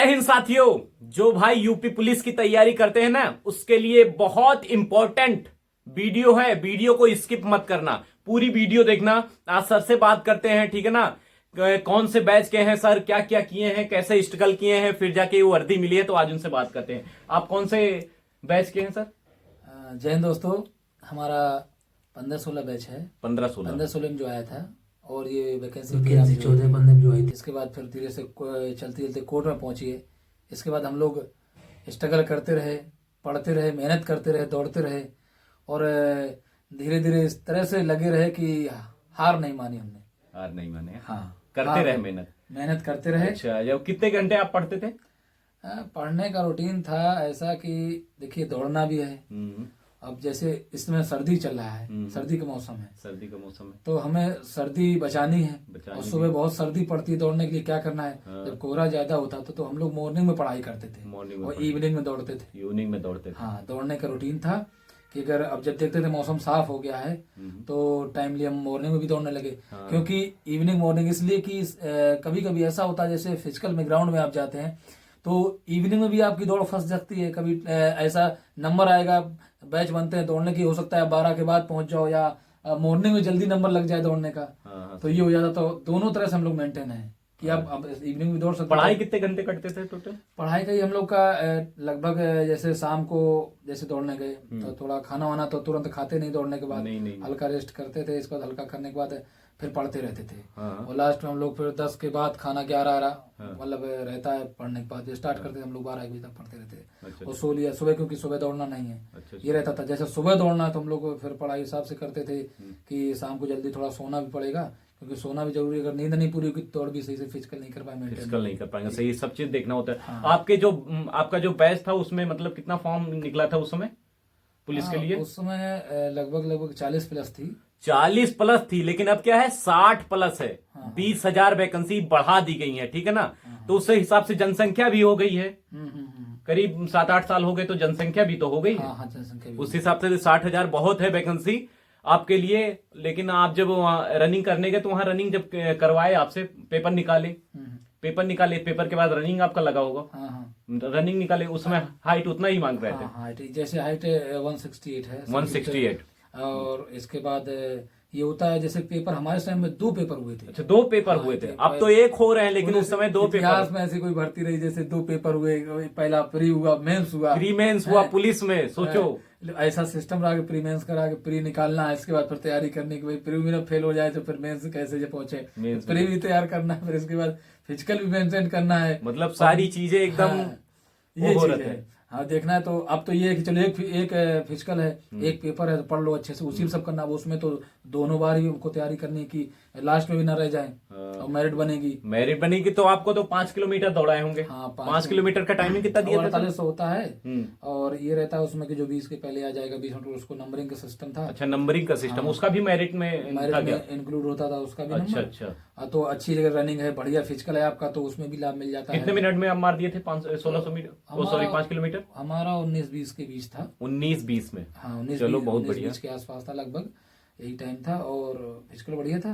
हिंद साथियों, जो भाई यूपी पुलिस की तैयारी करते हैं ना, उसके लिए बहुत इंपॉर्टेंट वीडियो है। वीडियो को स्किप मत करना, पूरी वीडियो देखना। आज सर से बात करते हैं, ठीक है ना। कौन से बैच के हैं सर, क्या क्या किए हैं, कैसे स्ट्रगल किए हैं, फिर जाके वो वर्दी मिली है, तो आज उनसे बात करते हैं। आप कौन से बैच के हैं सर? जय हिंद दोस्तों, हमारा 15-16 बैच है। 15-16 में जो आया था और ये वैकेंसी 14-15 में जो आई थी। इसके बाद फिर धीरे से चलते चलते कोर्ट में पहुंची है। इसके बाद हम लोग स्ट्रगल करते रहे, पढ़ते रहे, मेहनत करते रहे, दौड़ते रहे और धीरे धीरे इस तरह से लगे रहे कि हार नहीं मानी हमने। हार नहीं माने, हाँ, करते रहे, मेहनत करते रहे। अच्छा, जब कितने घंटे आप पढ़ते थे? पढ़ने का रूटीन था ऐसा कि देखिए, दौड़ना भी है। अब जैसे इसमें सर्दी चल रहा है, सर्दी का मौसम है, तो हमें सर्दी बचानी है। और सुबह बहुत सर्दी पड़ती है, दौड़ने के लिए क्या करना है। जब कोहरा ज्यादा होता था तो हम लोग मॉर्निंग में पढ़ाई करते थे और इवनिंग में दौड़ते थे। हाँ, दौड़ने का रूटीन था कि अगर अब जब देखते थे मौसम साफ हो गया है तो टाइमली हम मॉर्निंग में भी दौड़ने लगे। क्योंकि इवनिंग मॉर्निंग इसलिए कि कभी कभी ऐसा होता है, जैसे फिजिकल में ग्राउंड में आप जाते हैं तो इवनिंग में भी आपकी दौड़ फंस सकती है। कभी ऐसा नंबर आएगा, बैच बनते हैं दौड़ने की, हो सकता है 12 के बाद पहुंच जाओ या मॉर्निंग में जल्दी नंबर लग जाए दौड़ने का। तो ये हो जाता। तो दोनों तरह से हम लोग मेंटेन है कि आप अब इवनिंग में दौड़ सकते हैं। पढ़ाई कितने घंटे करते थे टोटल? पढ़ाई का ही हम लोग का लगभग जैसे शाम को जैसे दौड़ने गए तो थोड़ा खाना वाना तो तुरंत खाते नहीं, दौड़ने के बाद नहीं। हल्का रेस्ट करते थे। इसके बाद हल्का करने के बाद फिर पढ़ते रहते थे। और लास्ट में हम लोग फिर 10 के बाद खाना 11 मतलब रहता है पढ़ने के बाद स्टार्ट करते थे हम लोग 12 बजे तक पढ़ते रहते थे। और सो लिया सुबह, क्योंकि सुबह दौड़ना नहीं है। ये रहता था जैसे सुबह दौड़ना तो हम लोग फिर पढ़ाई हिसाब से करते थे कि शाम को जल्दी थोड़ा सोना भी पड़ेगा, क्योंकि सोना भी जरूरी है। अगर नींद नहीं पूरी होगी तो दौड़ भी सही से फिजिकल नहीं कर पाएंगे। सही, सब चीज देखना होता है। आपका जो बैच था उसमें मतलब कितना फॉर्म निकला था उस समय पुलिस के लिए? उस समय लगभग 40 प्लस थी। 40 प्लस थी, लेकिन अब क्या है 60 प्लस है। 20,000 वैकेंसी बढ़ा दी गई है, ठीक है ना। तो उस हिसाब से जनसंख्या भी हो गई है। करीब 7-8 साल हो गए तो जनसंख्या भी तो हो गई है। जनसंख्या उस हिसाब से 60,000 बहुत है वैकेंसी आपके लिए। लेकिन आप जब वहाँ रनिंग करने गए तो वहां रनिंग जब करवाए आपसे, पेपर निकाले, पेपर के बाद रनिंग आपका लगा होगा। रनिंग निकाले, उसमें हाइट उतना ही मांग रहे थे। हाइट जैसे हाइट 168 है। 168। और इसके बाद ये होता है जैसे पेपर हमारे समय में 2 पेपर हुए थे। अच्छा, 2 पेपर हुए थे। अब तो 1 हो रहे हैं, लेकिन उस समय 2 पेपर। इतिहास में ऐसी कोई भर्ती रही जैसे 2 पेपर हुए, पहला प्री हुआ, मेंस हुआ पुलिस में। सोचो ऐसा सिस्टम रहा कि प्री मेंस करा के प्री निकालना है, इसके बाद फिर तैयारी करने की। भाई प्री में फेल हो जाए तो फिर मेंस कैसे जो पहुंचे, प्री भी तैयार करना है, फिर इसके बाद फिजिकल भी मेंटेन करना है। मतलब सारी चीजें एकदम ये चीज है। हाँ, देखना है तो अब तो ये है कि चलो एक फिजिकल है, एक पेपर है, तो पढ़ लो अच्छे से, उसी में सब करना। अब उसमें तो दोनों बार ही उनको तैयारी करनी की लास्ट में भी ना रह जाए और मेरिट बनेगी। तो आपको तो 5 किलोमीटर दौड़ाए होंगे। हाँ, 5 किलोमीटर का टाइमिंग कितना दिया था? 48 होता है। और ये रहता है उसमें कि जो 20 के पहले आ जाएगा 20 मिनट, उसको नंबरिंग का सिस्टम था। अच्छा, नंबरिंग का सिस्टम, उसका भी मेरिट में इंक्लूड होता था उसका भी। अच्छा, तो अच्छी जगह रनिंग है, बढ़िया फिजिकल है आपका, तो उसमें भी लाभ मिल जाता है। कितने मिनट में आप मार दिए थे 1600 मीटर? 5 किलोमीटर हमारा 19-20 के बीच था। 19-20 में? हाँ, 19 चलो, बहुत बढ़िया के आसपास था, लगभग यही टाइम था। और फिजिकल बढ़िया था।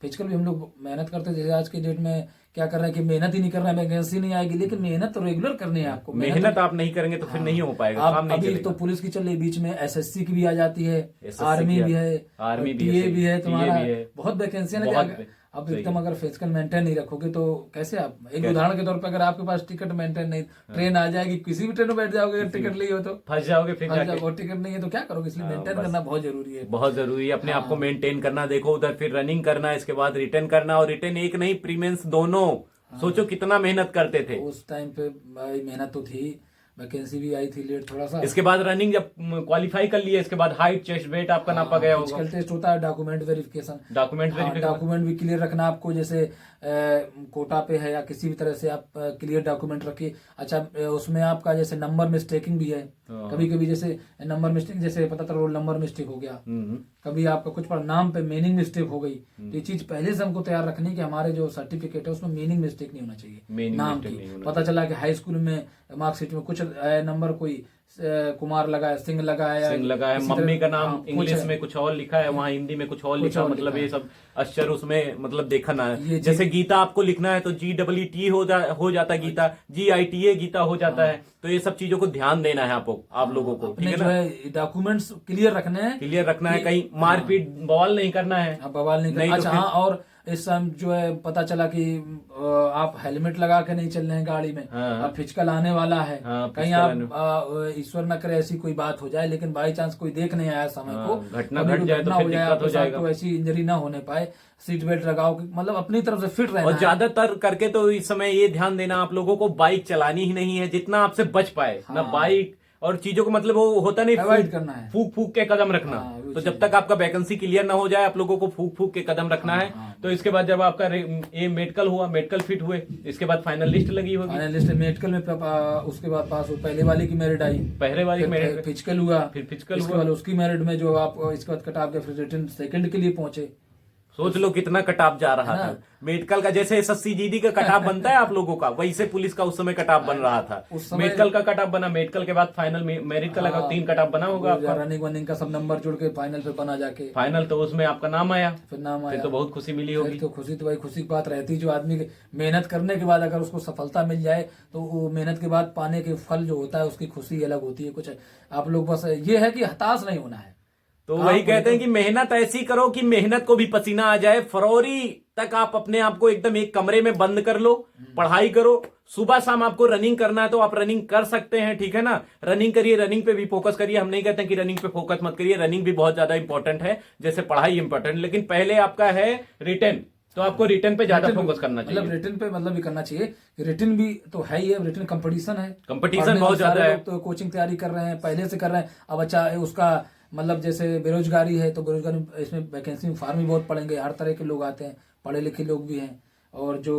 फिजिकल भी हम लोग मेहनत करते थे। आज के डेट में क्या कर रहे हैं कि मेहनत ही नहीं कर रहे हैं, वैकेंसी नहीं आएगी, लेकिन मेहनत तो रेगुलर करनी है आपको। मेहनत आप नहीं करेंगे तो फिर नहीं हो पाएगा, काम नहीं चलेगा। तो पुलिस की चल रही, बीच में एसएससी की भी आ जाती है, आर्मी भी है, टीए भी है, तुम्हारा बहुत वैकेंसी है। अब एकदम अगर फिजिकल मेंटेन नहीं रखोगे तो कैसे आप, एक उदाहरण के तौर पर अगर आपके पास टिकट मेंटेन नहीं, ट्रेन आ जाएगी, किसी भी ट्रेन में बैठ जाओगे, अगर टिकट नहीं हो तो फंस जाओगे, फिर टिकट नहीं है तो क्या करोगे। इसलिए मेंटेन करना बहुत जरूरी है। बहुत जरूरी है, अपने आप को मेंटेन करना। देखो उधर फिर रनिंग करना, इसके बाद रिटर्न करना, और रिटर्न एक नहीं, प्रीमेंस दोनों। सोचो कितना मेहनत करते थे उस टाइम पे। मेहनत तो थी, वैकेंसी भी आई थी लेट थोड़ा सा। इसके बाद रनिंग जब क्वालिफाई कर लिए, इसके बाद हाइट, चेस्ट, वेट आपका नापा गया होगा। फिजिकल टेस्ट होता है, डॉक्यूमेंट वेरिफिकेशन। डॉक्यूमेंट भी क्लियर रखना आपको, जैसे कोटा पे है या किसी भी तरह से आप क्लियर डॉक्यूमेंट रखिए। अच्छा, उसमें आपका जैसे नंबर मिस्टेकिंग भी है। कभी कभी जैसे नंबर मिस्टेक, जैसे पता था रोल नंबर मिस्टेक हो गया, कभी आपका कुछ पर नाम पे मीनिंग मिस्टेक हो गई, तो ये चीज पहले से हमको तैयार रखनी कि हमारे जो सर्टिफिकेट है उसमें मीनिंग मिस्टेक नहीं होना चाहिए। नाम की पता चला कि हाई स्कूल में मार्कशीट में कुछ नंबर कोई कुमार लगा है, सिंह लगा है, मम्मी का नाम इंग्लिश में कुछ और लिखा है, वहाँ हिंदी में कुछ और लिखा, मतलब ये सब अक्षर उसमें मतलब देखा ना है। जैसे गीता आपको लिखना है तो GEET हो जाता है गीता, GITA गीता हो जाता है। तो ये सब चीजों को ध्यान देना है आप लोगों को, ठीक है ना। डॉक्यूमेंट्स क्लियर रखना है, कहीं मारपीट बवाल नहीं करना है, बवाल नहीं। अच्छा हाँ, और इस समय जो है पता चला कि आप हेलमेट लगा के नहीं चल रहे हैं गाड़ी में, अब फिजिकल आने वाला है, कहीं आप ईश्वर न करे ऐसी कोई बात हो जाए, लेकिन बाई चांस कोई देख नहीं आया समय को, घटना घट जाए तो फिर दिक्कत हो जाएगा। तो ऐसी इंजरी ना होने पाए, सीट बेल्ट लगाओ, मतलब अपनी तरफ से फिट रहना। और ज्यादातर करके तो इस समय ये ध्यान देना आप लोगों को, बाइक चलानी ही नहीं है, जितना आपसे बच पाए ना बाइक और चीजों को, मतलब वो होता नहीं अवॉइड करना है, फूक के कदम रखना। तो जब तक आपका वैकेंसी क्लियर ना हो जाए आप लोगों को फूक के कदम रखना है। तो इसके बाद जब आपका ये मेडिकल हुआ, मेडिकल फिट हुए, इसके बाद फाइनल लिस्ट लगी होगी, फाइनल लिस्ट मेडिकल में उसके बाद पास हो, पहले वाले की मेरिट आई, पहले वाले की मेरिट, फिजिकल हुआ, फिर फिजिकल हुआ, उसकी मेरिट में जो आप इसके बाद कट ऑफ के फिर रिटर्न सेकंड के लिए पहुंचे। सोच लो कितना कटाप जा रहा था मेडिकल का। जैसे SSC GD का कटाप बनता है आप लोगों का, वैसे पुलिस का उस समय कटाप बन रहा था। मेडिकल का कटाप बना, मेडिकल के बाद फाइनल मेरिट का लगा, 3 कटाप बना होगा आपका। रनिंग का सब नंबर जुड़ के फाइनल पे बना जाके, फाइनल तो उसमें आपका नाम आया, फिर तो बहुत खुशी मिली होगी। तो खुशी तो भाई खुशी की बात रहती, जो आदमी मेहनत करने के बाद अगर उसको सफलता मिल जाए तो वो मेहनत के बाद पाने के फल जो होता है उसकी खुशी अलग होती है। कुछ आप लोग बस ये है कि हताश नहीं होना है। तो वही कहते हैं कि मेहनत ऐसी करो कि मेहनत को भी पसीना आ जाए। फरवरी तक आप अपने आप को एकदम एक कमरे में बंद कर लो, पढ़ाई करो। सुबह शाम आपको रनिंग करना है तो आप रनिंग कर सकते हैं, ठीक है ना। रनिंग करिए, रनिंग पे भी फोकस करिए। हम नहीं कहते कि रनिंग पे फोकस मत करिए, रनिंग भी बहुत ज्यादा इंपॉर्टेंट है, जैसे पढ़ाई इंपॉर्टेंट। लेकिन पहले आपका है रिटर्न, तो आपको रिटर्न पे ज्यादा फोकस करना चाहिए। मतलब रिटर्न पे मतलब भी करना चाहिए। रिटर्न भी तो है ही है, रिटर्न कंपटीशन है, कंपटीशन बहुत ज्यादा है। तो कोचिंग तैयारी कर रहे हैं, पहले से कर रहे हैं। अब अच्छा उसका मतलब जैसे बेरोजगारी है तो बेरोजगारी, इसमें वैकेंसी में फॉर्म भी बहुत पड़ेंगे, हर तरह के लोग आते हैं, पढ़े लिखे लोग भी हैं, और जो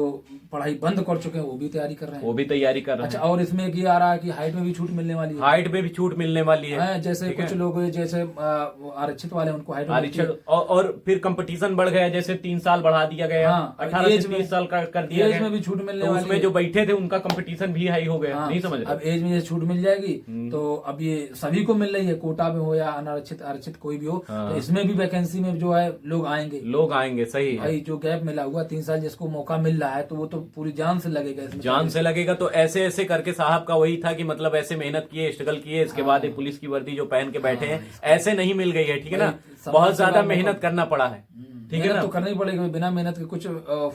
पढ़ाई बंद कर चुके हैं वो भी तैयारी कर रहे हैं, वो भी तैयारी कर रहे हैं। अच्छा, और इसमें ये आ रहा है कि हाइट में भी छूट मिलने वाली है, हाइट में भी छूट मिलने वाली है। जैसे कुछ लोग जैसे आरक्षित वाले उनको हाइट आरक्षित, और फिर कंपटीशन बढ़ गया, जैसे 3 साल बढ़ा दिया गया, 18 से 30 साल कर दिया गया, एज में भी छूट मिलने वाली है। उसमें जो बैठे थे उनका कंपटीशन भी हाई हो गया, नहीं समझ रहे। अब एज में छूट मिल जाएगी तो अब ये सभी को मिल रही है, कोटा में हो या अनारक्षित आरक्षित कोई भी हो, तो इसमें भी वैकेंसी में जो है लोग आएंगे। सही है भाई, जो गैप मिला हुआ 3 साल जिसको मौका मिल रहा है तो वो तो पूरी जान से लगेगा, जान से लगेगा। तो ऐसे ऐसे करके साहब का वही था कि मतलब ऐसे मेहनत किए, स्ट्रगल किए, इसके बाद ये पुलिस की वर्दी जो पहन के बैठे हैं, ऐसे नहीं मिल गई है, ठीक है ना। बहुत ज्यादा मेहनत करना पड़ा है, ठीक है ना। तो करनी पड़ेगी, बिना मेहनत के कुछ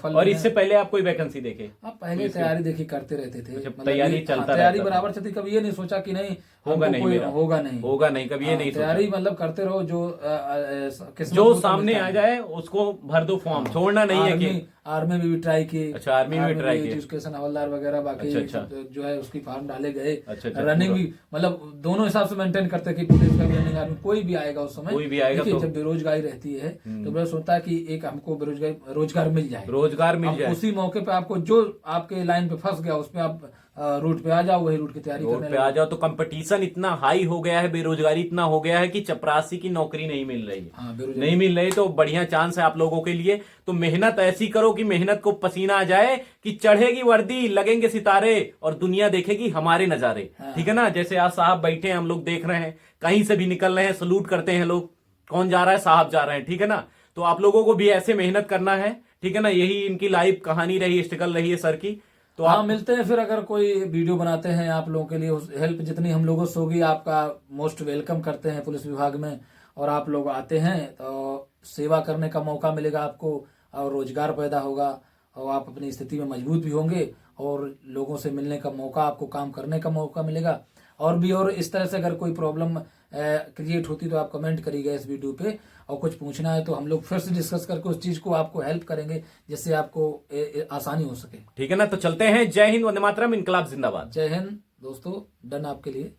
फल। और इससे पहले आप कोई वैकेंसी देखे? आप पहले तैयारी देखी करते रहते थे, तैयारी चलता, तैयारी बराबर चलती, कभी ये नहीं सोचा कि नहीं होगा नहीं, होगा नहीं, कभी ये नहीं सोचा। तैयारी मतलब करते रहो, जो सामने आ जाए उसको भर दो फॉर्म, छोड़ना नहीं है कि आर्मी में भी ट्राई किए। अच्छा, आर्मी में ट्राई किए, एजुकेशन हवलदार वगैरह बाकी जो है उसकी फॉर्म डाले गए। रनिंग भी मतलब दोनों हिसाब से मेंटेन करते कि पुलिस का भी रनिंग, आर्मी कोई भी आएगा उस समय, कोई भी आएगा तो जब बेरोजगारी रहती है तो बस सोचता है कि एक हमको रोजगार मिल जाए, उसी मौके पे आपको जो आपके लाइन पे फंस गया उसमें आप रूट पे आ जाओ, वही रूट की तैयारी करने पे आ जाओ। तो कंपटीशन इतना हाई हो गया है, बेरोजगारी इतना हो गया है कि चपरासी की नौकरी नहीं मिल रही है, नहीं मिल रही। तो बढ़िया चांस है आप लोगों के लिए। तो मेहनत ऐसी करो कि मेहनत को पसीना आ जाए, कि चढ़ेगी वर्दी, लगेंगे सितारे और दुनिया देखेगी हमारे नजारे, ठीक है ना। जैसे आज साहब बैठे हैं, हम लोग देख रहे हैं, कहीं से भी निकल रहे हैं, सलूट करते हैं लोग, कौन जा रहा है, साहब जा रहे हैं, ठीक है ना। तो आप लोगों को भी ऐसे मेहनत करना है, ठीक है ना। यही इनकी लाइफ कहानी रही, स्ट्रगल रही है सर की। तो आप मिलते हैं फिर, अगर कोई वीडियो बनाते हैं आप लोगों के लिए, हेल्प जितनी हम लोगों से होगी आपका मोस्ट वेलकम करते हैं पुलिस विभाग में। और आप लोग आते हैं तो सेवा करने का मौका मिलेगा आपको, और रोजगार पैदा होगा, और आप अपनी स्थिति में मजबूत भी होंगे, और लोगों से मिलने का मौका, आपको काम करने का मौका मिलेगा। और इस तरह से अगर कोई प्रॉब्लम क्रिएट होती तो आप कमेंट करिएगा इस वीडियो पे, और कुछ पूछना है तो हम लोग फिर से डिस्कस करके उस चीज को आपको हेल्प करेंगे, जिससे आपको आसानी हो सके, ठीक है ना। तो चलते हैं। जय हिंद, वंदे मातरम, इनकलाब जिंदाबाद। जय हिंद दोस्तों, डन आपके लिए।